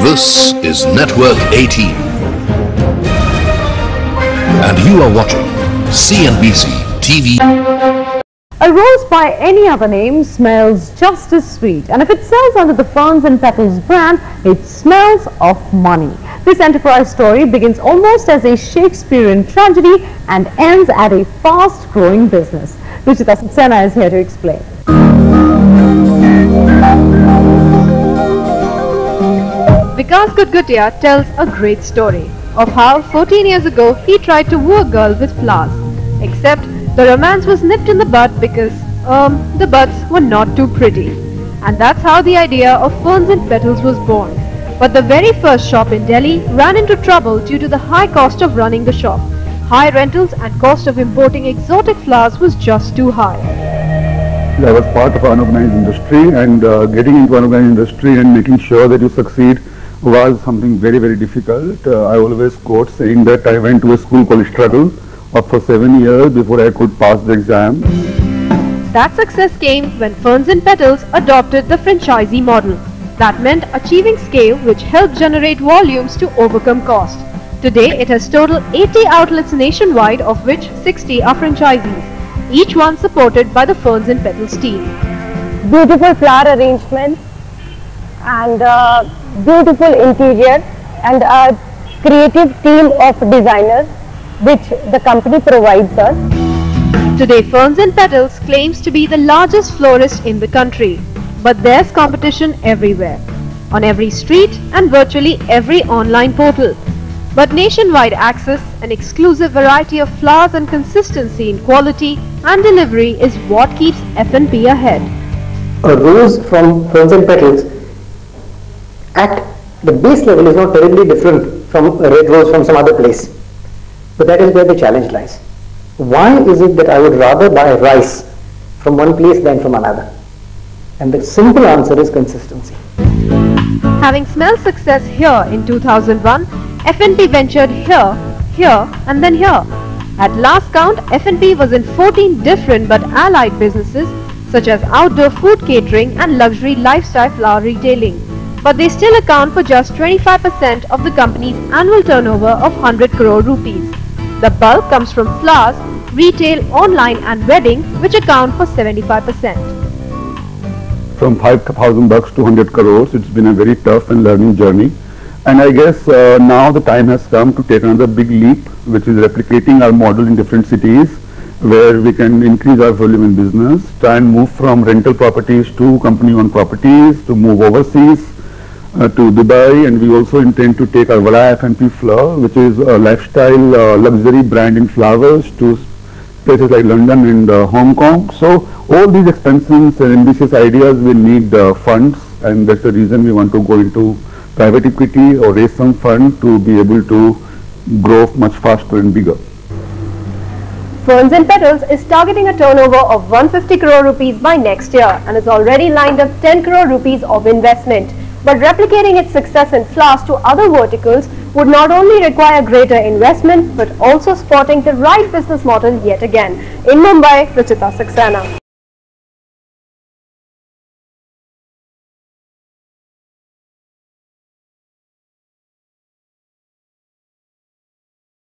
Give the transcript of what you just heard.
This is Network 18 and you are watching CNBC TV. A rose by any other name smells just as sweet, and if it sells under the Ferns and Petals brand, it smells of money. This enterprise story begins almost as a Shakespearean tragedy and ends at a fast-growing business. Ruchita Saxena is here to explain. Vikas Gudgutia tells a great story of how 14 years ago he tried to woo a girl with flowers, except the romance was nipped in the bud because the buds were not too pretty. And that's how the idea of Ferns and Petals was born. But the very first shop in Delhi ran into trouble due to the high cost of running the shop. High rentals and cost of importing exotic flowers was just too high. I was part of an unorganized industry, and getting into an organized industry and making sure that you succeed was something very, very difficult. I always quote saying that I went to a school called Struggle for 7 years before I could pass the exam. That success came when Ferns and Petals adopted the franchisee model. That meant achieving scale which helped generate volumes to overcome cost. Today it has total 80 outlets nationwide, of which 60 are franchisees, each one supported by the Ferns and Petals team. Beautiful flower arrangements and beautiful interior and a creative team of designers which the company provides us. Today Ferns and Petals claims to be the largest florist in the country, but there's competition everywhere, on every street and virtually every online portal. But nationwide access, an exclusive variety of flowers and consistency in quality and delivery is what keeps F&P ahead. A rose from Ferns and Petals at the base level is not terribly different from a red rose from some other place. But that is where the challenge lies. Why is it that I would rather buy rice from one place than from another? And the simple answer is consistency. Having smelled success here in 2001, F&P ventured here and then here. At last count, F&P was in 14 different but allied businesses such as outdoor food catering and luxury lifestyle flower retailing. But they still account for just 25% of the company's annual turnover of 100 crore rupees. The bulk comes from flowers, retail, online and wedding, which account for 75%. From 5,000 bucks to 100 crores, it's been a very tough and learning journey. And I guess now the time has come to take another big leap, which is replicating our model in different cities, where we can increase our volume in business, try and move from rental properties to company-owned properties, to move overseas to Dubai, and we also intend to take our Vala F&P Flower, which is a lifestyle luxury brand in flowers, to places like London and Hong Kong. So all these expenses and ambitious ideas will need funds, and that's the reason we want to go into private equity or raise some fund to be able to grow much faster and bigger. Ferns and Petals is targeting a turnover of 150 crore rupees by next year and has already lined up 10 crore rupees of investment. But replicating its success in flowers to other verticals would not only require greater investment but also spotting the right business model yet again. In Mumbai, Ruchita Saxena.